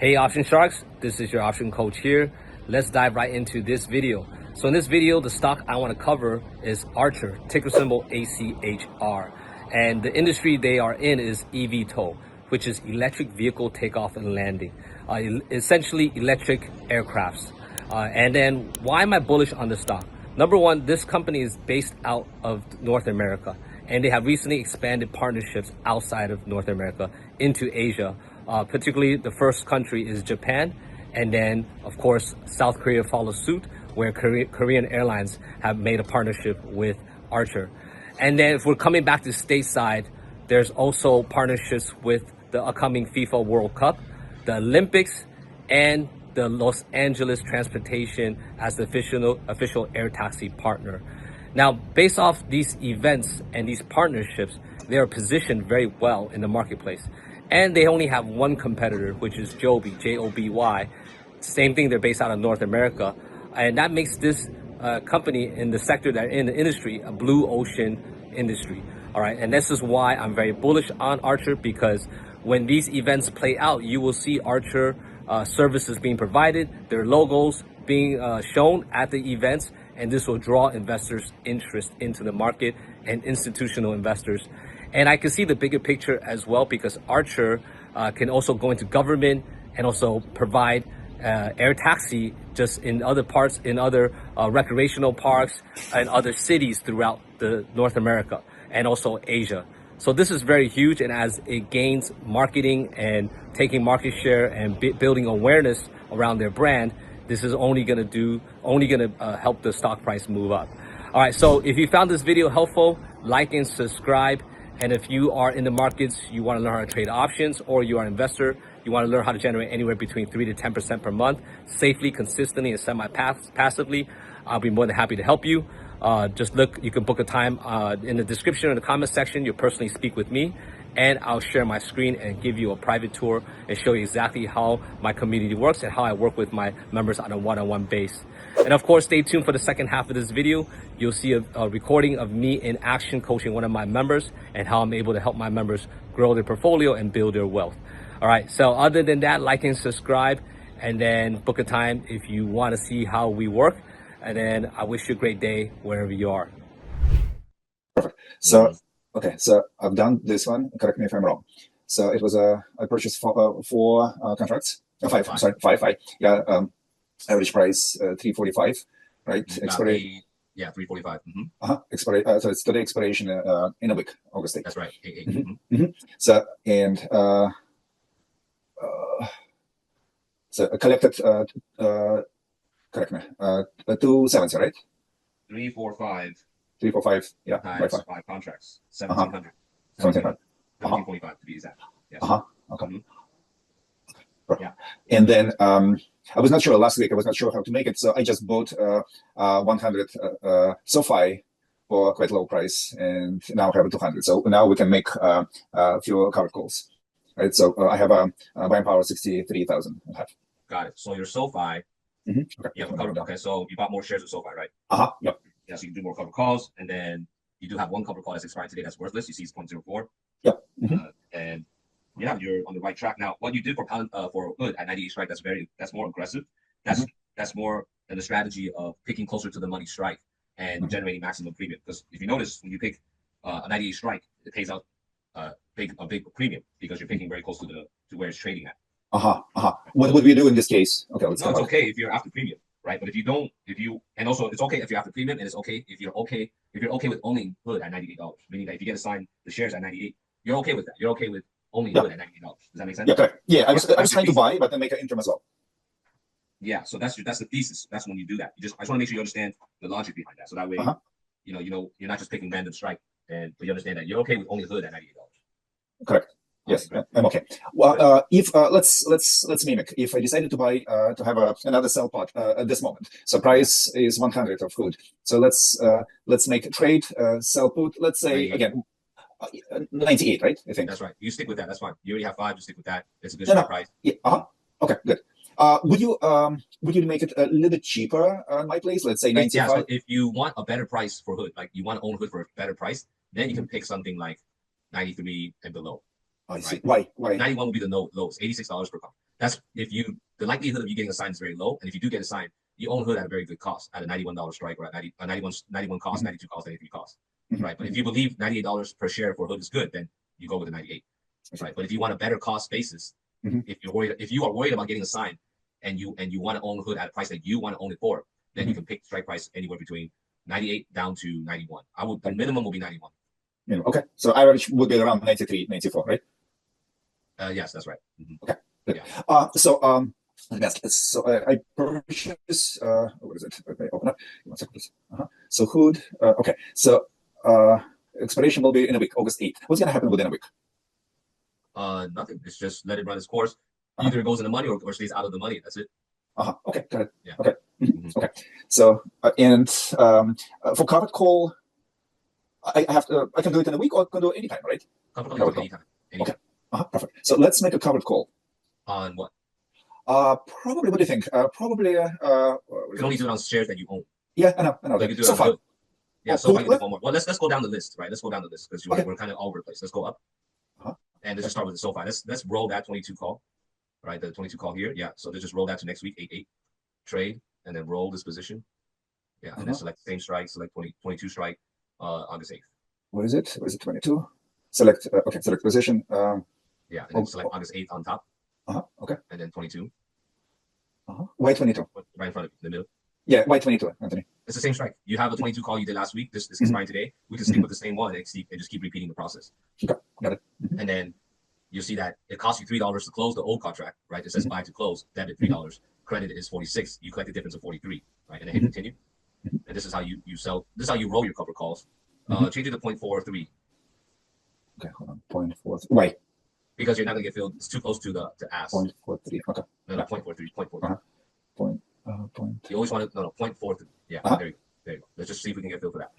Hey option sharks, this is your option coach here. Let's dive right into this video. So in this video, the stock I want to cover is Archer, ticker symbol ACHR. And the industry they are in is eVTOL, which is electric vehicle takeoff and landing, essentially electric aircrafts. And then why am I bullish on the stock? Number one, this company is based out of North America, and they have recently expanded partnerships outside of North America into Asia. Particularly the first country is Japan, and then of course South Korea follows suit, where Korean Airlines have made a partnership with Archer. And then if we're coming back to stateside, there's also partnerships with the upcoming FIFA World Cup, the Olympics, and the Los Angeles Transportation as the official air taxi partner. Now, based off these events and these partnerships, they are positioned very well in the marketplace. And they only have one competitor, which is Joby, J-O-B-Y. Same thing, they're based out of North America. And that makes this company in the sector that in the industry, a blue ocean industry. All right, and this is why I'm very bullish on Archer, because when these events play out, you will see Archer services being provided, their logos being shown at the events, and this will draw investors' interest into the market and institutional investors. And I can see the bigger picture as well, because Archer can also go into government and also provide air taxi just in other parts, in other recreational parks and other cities throughout the North America and also Asia. So this is very huge, and as it gains marketing and taking market share and building awareness around their brand, this is only gonna help the stock price move up. All right, so if you found this video helpful, like and subscribe. And if you are in the markets, you want to learn how to trade options, or you are an investor, you want to learn how to generate anywhere between 3 to 10% per month, safely, consistently, and semi-passively, I'll be more than happy to help you. Just look, you can book a time in the description or the comment section. You'll personally speak with me, and I'll share my screen and give you a private tour and show you exactly how my community works and how I work with my members on a one-on-one base. And of course, stay tuned for the second half of this video. You'll see a recording of me in action coaching one of my members and how I'm able to help my members grow their portfolio and build their wealth. All right, so other than that, like and subscribe, and then book a time if you want to see how we work. And then I wish you a great day wherever you are. Perfect. So, okay, so I've done this one. Correct me if I'm wrong. So it was I purchased four contracts. Five. I'm sorry, five. Yeah. Average price 345, right? Expiry. Yeah, 345. Expiry. So it's today expiration in a week, August 8th. That's right. So and so collected. Correct me. 270, right? 345. 345. Yeah. Times five contracts. 1700. 1700. 1745 to be exact. Yes. Okay. Yeah. And then I was not sure last week. I was not sure how to make it, so I just bought 100 SoFi for quite low price, and now I have 200. So now we can make a few covered calls, right? So I have a buying power 63,000. Got it. So your SoFi. Okay. Yeah. Okay. So you bought more shares of SoFi, right? Yep. Yeah. So you can do more covered calls, and then you do have one covered call that's expired today that's worthless. You see it's 0.04. Yep. And yeah, you're on the right track. Now, what you did for hood at 98 strike, that's more aggressive. That's more in the strategy of picking closer to the money strike and generating maximum premium. Because if you notice, when you pick a 98 strike, it pays out a big premium because you're picking very close to where it's trading at. What would we do in this case? Okay, it's okay if you're after premium, right? But and also it's okay if you're after premium, and it's okay if you're okay with owning hood at $98, meaning that if you get assigned the shares at 98, you're okay with that. You're okay with only hood at $98. Does that make sense? Yeah, correct. Yeah, I was trying to buy, but then make an interim as well. Yeah, so that's the thesis. That's when you do that. I just want to make sure you understand the logic behind that. So that way, you're not just picking random strike, but you understand that you're okay with only hood at $98. Correct. Yes, I'm okay. Well, if let's mimic. If I decided to buy to have another sell pot at this moment, so price is 100 of hood. So let's make a trade, sell put. Let's say again 98, right? I think that's right. You stick with that. That's fine. You already have 5. Just stick with that. It's a good price. Yeah. Okay. Good. Would you make it a little bit cheaper on my place? Let's say 95. Yeah. So if you want a better price for hood, like you want to own hood for a better price, then you can pick something like 93 and below. I see. Why? 91 will be the lowest. $86 per car. That's if you the likelihood of you getting a sign is very low, and if you do get a sign, you own hood at a very good cost, at a $91 strike, or at 91 cost, 92 cost, 93 cost, right? But if you believe $98 per share for hood is good, then you go with the 98, right? But if you want a better cost basis, if you are worried about getting a sign, and you want to own hood at a price that you want to own it for, then you can pick strike price anywhere between 98 down to 91. The minimum will be 91. Okay, so average would be around 93, 94, right? Yes, that's right. Okay. Good. Yeah. Let me ask. So I purchased. What is it? Okay, open up. 1 second, please. So hood. Okay. So expiration will be in a week, August 8th. What's gonna happen within a week? Nothing. It's just let it run its course. Either it goes in the money or stays out of the money. That's it. Okay, got it. Yeah. Okay. Okay. So for covered call, I can do it in a week, or I can do it anytime, right? Covered call anytime. Okay. Perfect. So let's make a covered call. On what? Probably. What do you think? Probably. You can only do it on shares that you own. Yeah, I know. So you can do so it far. Yeah, so far you can do one more. Well, let's go down the list, right? Let's go down the list because we're kind of all over the place. Let's go up. And let's just start with the SoFi. Let's roll that 22 call, right? The 22 call here. Yeah. So let's just roll that to next week, 8-8 trade, and then roll this position. Yeah, and then select the same strike, select 22 strike, August 8th. What is it? What is it? 22. Select. Okay. Select position. Yeah, and then select August 8th on top. Okay. And then 22. Why 22? Right in front of you, in the middle. Yeah. Why 22, Anthony? It's the same strike. You have a 22 call you did last week. This is expiring today. We can stick with the same one and just keep repeating the process. Okay. Got it. And then you'll see that it costs you $3 to close the old contract, right? It says buy to close, debit $3. Credit is 46. You collect the difference of 43, right? And then hit continue. And this is how you sell. This is how you roll your cover calls. Change it to 0.43. Okay, hold on. 0.43. Why? Because you're not gonna get filled. It's too close to the ask. 0.43. Okay. No, 0.43. 0.43. Point. You always want to 0.43. Yeah, there you go. There you go. Let's just see if we can get filled for that.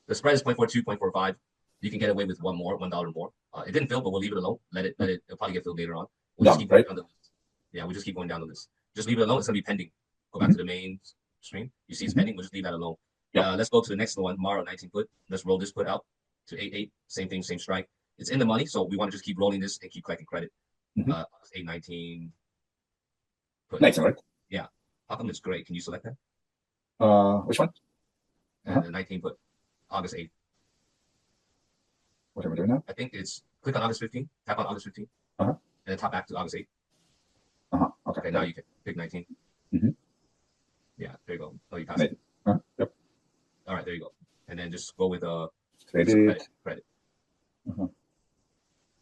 The spread is 0.42, 0.45. You can get away with $1 more. It didn't fill, but we'll leave it alone. It'll probably get filled later on. We'll just keep going down the list. Yeah, we just keep going down the list. Just leave it alone. It's gonna be pending. Go back to the main screen. You see it's pending. We'll just leave that alone. Let's go to the next one. Mara 19 put. Let's roll this put out to 8-8. Same thing, same strike. It's in the money, so we want to just keep rolling this and keep collecting credit. 8-19 put. 19, right? Yeah. How come it's gray? Can you select that? Which one? And the 19 put. August 8th. What am I doing now? I think it's click on August 15. Tap on August 15. And then tap back to August 8th. Okay, now you can pick 19. Yeah, there you go. Oh, you passed it. Yep. All right, there you go. And then just go with credit.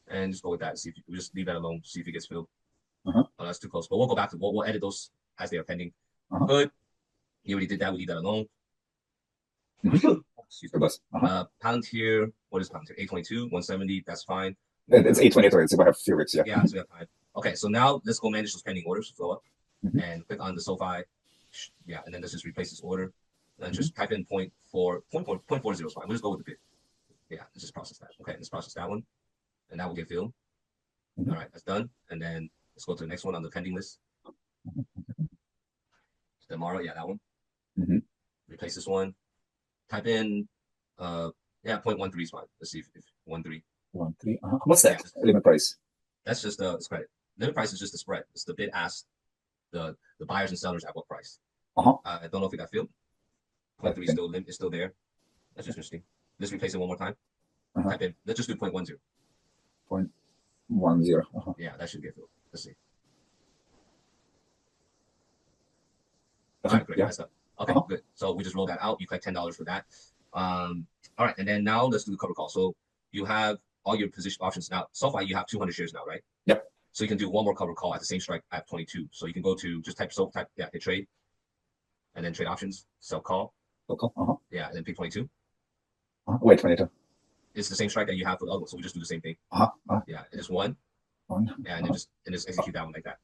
And just go with that. See if we just leave that alone. See if it gets filled. Oh, that's too close. But we'll go back to we'll edit those as they are pending. Good. You already did that. We leave that alone. Excuse me. Palantir. What is Palantir? 822, 170. That's fine. It's 822. It's about a few weeks. Yeah. So we have time. Okay. So now let's go manage those pending orders. Flow up and click on the SoFi. Yeah, and then let's just replace this order. And just type in 0.40 is fine. We'll just go with the bid. Yeah, let's just process that. Okay, let's process that one. And that will get filled. All right, that's done. And then let's go to the next one on the pending list. Tomorrow, yeah, that one. Replace this one. Type in 0.13 is fine. Let's see if 13. 13. What's that? Limit price. That's just the credit. Limit price is just the spread. It's the bid ask the buyers and sellers at what price. I don't know if it got filled. 0.3 is still there. That's just interesting. Let's replace it one more time. Type in. Let's just do 0.10. 0.10. Yeah, that should get filled. Let's see. All right, great. That's done. Okay, good. So we just roll that out. You collect $10 for that. All right, and then now let's do the cover call. So you have all your position options now. So far, you have 200 shares now, right? Yep. So you can do one more cover call at the same strike at 22. So you can go to just type hit trade, and then trade options, sell call. Yeah, and then pick 22. Wait, 22. It's the same strike that you have for the other one, so we just do the same thing. Yeah, it is one. Yeah, and then just execute that one like that.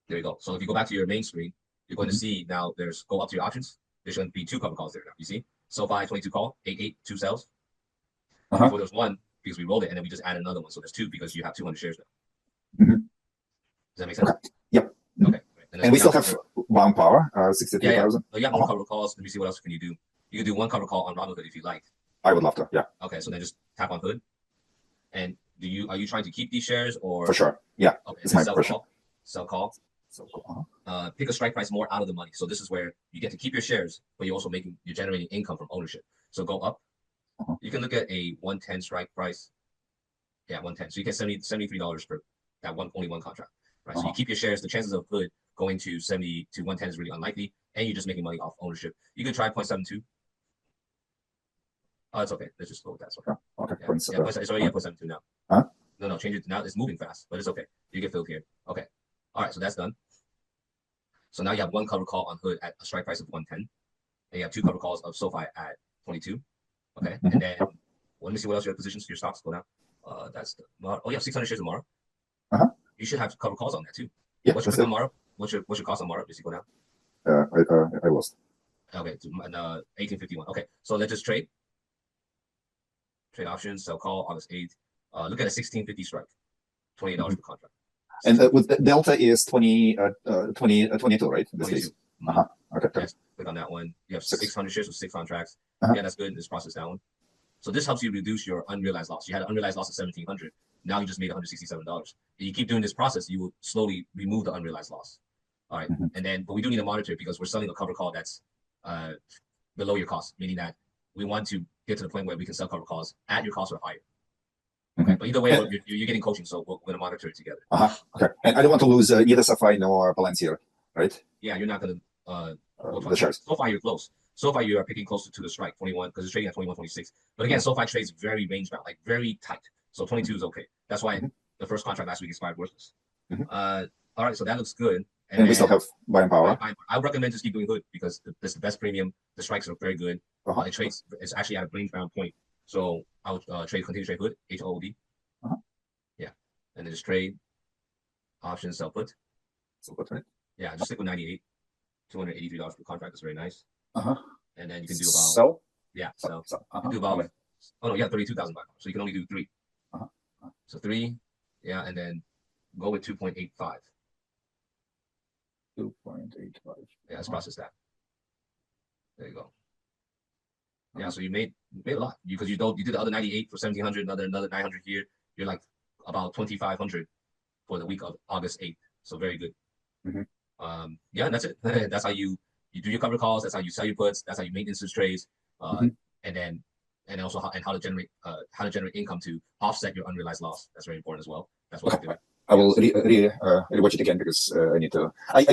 There you go. So if you go back to your main screen, you're going to see now go up to your options. There's going to be two cover calls there now. You see? SoFi 22 call, 8-8, 2 sells. Before there's one because we rolled it, and then we just added another one. So there's two because you have 200 shares now. Does that make sense? Yep. Okay. And we still have one power, 63,000. You have more cover calls. Let me see what else can you do. You can do one cover call on Robinhood if you like. I would love to. Yeah. Okay. So then just tap on Hood, and are you trying to keep these shares or For sure. Yeah, okay, it's then my sell question. call? Sell call. So cool. Pick a strike price more out of the money. So this is where you get to keep your shares, but you're generating income from ownership. So go up. You can look at a 110 strike price. Yeah, 110. So you get $73 per that only one contract. Right. So you keep your shares. The chances of hood going to 70 to 110 is really unlikely, and you're just making money off ownership. You could try 0.72. Oh, it's okay. Let's just go with that. Okay. Okay. Yeah, it's already at 0.72 now. Huh? No, change it now. It's moving fast, but it's okay. You get filled here. Okay. All right, so that's done. So now you have one cover call on hood at a strike price of 110, and you have two cover calls of SoFi at 22. Okay, and then let me see what else your positions, your stocks go down. That's the oh, you have 600 shares tomorrow. You should have cover calls on that too. Yeah. What's your tomorrow? What's your cost on tomorrow? Does it go down? I lost. Okay, 1851. Okay, so let's just trade. Trade options, sell call August 8th. Look at a 1650 strike, $28 per contract. And with the delta is 22, right? In this case. Okay. Yes, click on that one. You have 600 shares with 6 contracts. Yeah, that's good. Let's process that one. So this helps you reduce your unrealized loss. You had an unrealized loss of 1,700. Now you just made $167. If you keep doing this process, you will slowly remove the unrealized loss. All right. And then, but we do need to monitor it because we're selling a cover call that's below your cost, meaning that we want to get to the point where we can sell cover calls at your cost or higher. Okay, but either way, you're getting coaching, so we're going to monitor it together. Okay, and I don't want to lose either SoFi nor Palantir, right? Yeah, you're not going to. The shares. SoFi, you're close. SoFi, you are picking closer to the strike, 21, because it's trading at 21.26. But again, SoFi trades very range bound, like very tight. So 22 is okay. That's why the first contract last week expired worthless. All right, so that looks good. And we still have buying power. I would recommend just keep doing hood because it's the best premium. The strikes are very good. It trades. It's actually at a range bound point. So I would continue to trade hood, HOOD. Yeah, and then just trade options, sell put. Sell put, right? Yeah, just stick with 98, $283 per contract. That's very nice. And then you can do about sell. Yeah, so you can do about oh no, yeah, 32,000 bucks. So you can only do 3. So 3, yeah, and then go with 2.85. 2.85. Yeah, let's process that. There you go. Yeah, so you made a lot because you did the other 98 for 1,700, another 900 here. You're like about 2,500 for the week of August 8th. So very good. Yeah, that's it. That's how you do your cover calls. That's how you sell your puts. That's how you make instant trades. And also how to generate income to offset your unrealized loss. That's very important as well. That's what I do. I will rewatch it again because I need to. I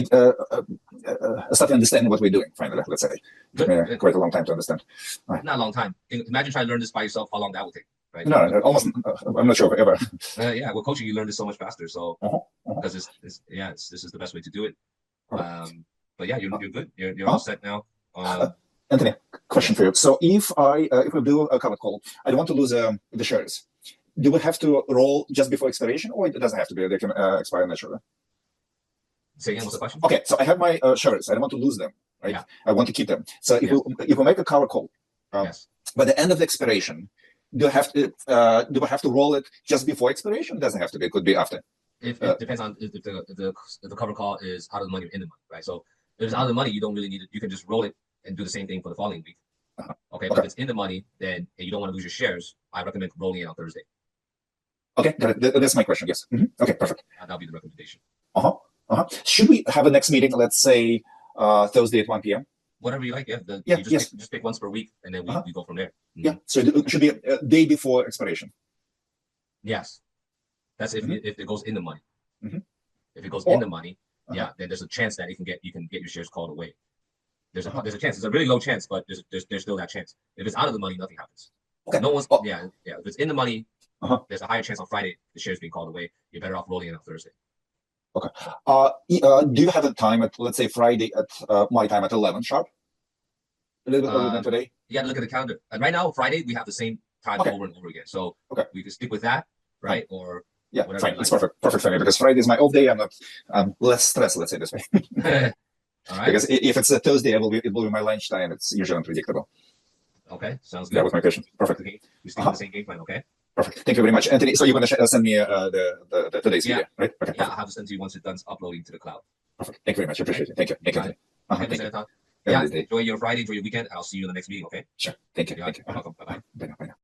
start understanding what we're doing. Finally, let's say it took me quite a long time to understand. Not a long time. Imagine trying to learn this by yourself. How long that would take, right? No, almost. I'm not sure if ever. Yeah, with coaching, you learn this so much faster. So because this is the best way to do it. But yeah, you're good. You're all set now. Anthony, question for you. So if we do a covered call, I don't want to lose the shares. Do we have to roll just before expiration, or it doesn't have to be? They can expire naturally. Say again, what's the question? Okay, so I have my shares. I don't want to lose them, right? Yeah. I want to keep them. So if we make a cover call, by the end of the expiration, do I have to roll it just before expiration? It doesn't have to be. It could be after. It depends on if the cover call is out of the money or in the money, right? So if it's out of the money, you don't really need it. You can just roll it and do the same thing for the following week. Okay, but if it's in the money, then and you don't want to lose your shares, I recommend rolling it on Thursday. Okay, got it. That's my question. Yes. Okay, perfect. That'll be the recommendation. Should we have a next meeting? Let's say Thursday at 1 p.m. Whatever you like. Yeah. Just pick once per week, and then we go from there. Yeah. So it should be a day before expiration. Yes, that's if it goes in the money. If it goes in the money, then there's a chance that you can get your shares called away. There's a chance. It's a really low chance, but there's still that chance. If it's out of the money, nothing happens. Okay. No one's If it's in the money, there's a higher chance on Friday the shares being called away. You're better off rolling it on Thursday. Okay. Do you have a time at, let's say, Friday at my time at 11 sharp? A little bit earlier than today? You got to look at the calendar. And right now, Friday, we have the same time over and over again. So we can stick with that, right? Or fine. It's perfect for me because Friday is my off day. I'm less stressed, let's say this way. All right. Because if it's a Thursday, it will be my lunchtime. It's usually unpredictable. Okay, sounds good. That was my question. Perfect. We stick with the same game plan, okay? Perfect. Thank you very much, Anthony. So you're going to send me the today's video, right? Okay. Yeah, I'll have to send to you once it's done uploading to the cloud. Perfect. Thank you very much. I appreciate it. Thank you. Thank you. Yeah, enjoy your Friday, enjoy your weekend. I'll see you in the next meeting, okay? Sure. Thank you. You're welcome. Bye-bye. Bye now.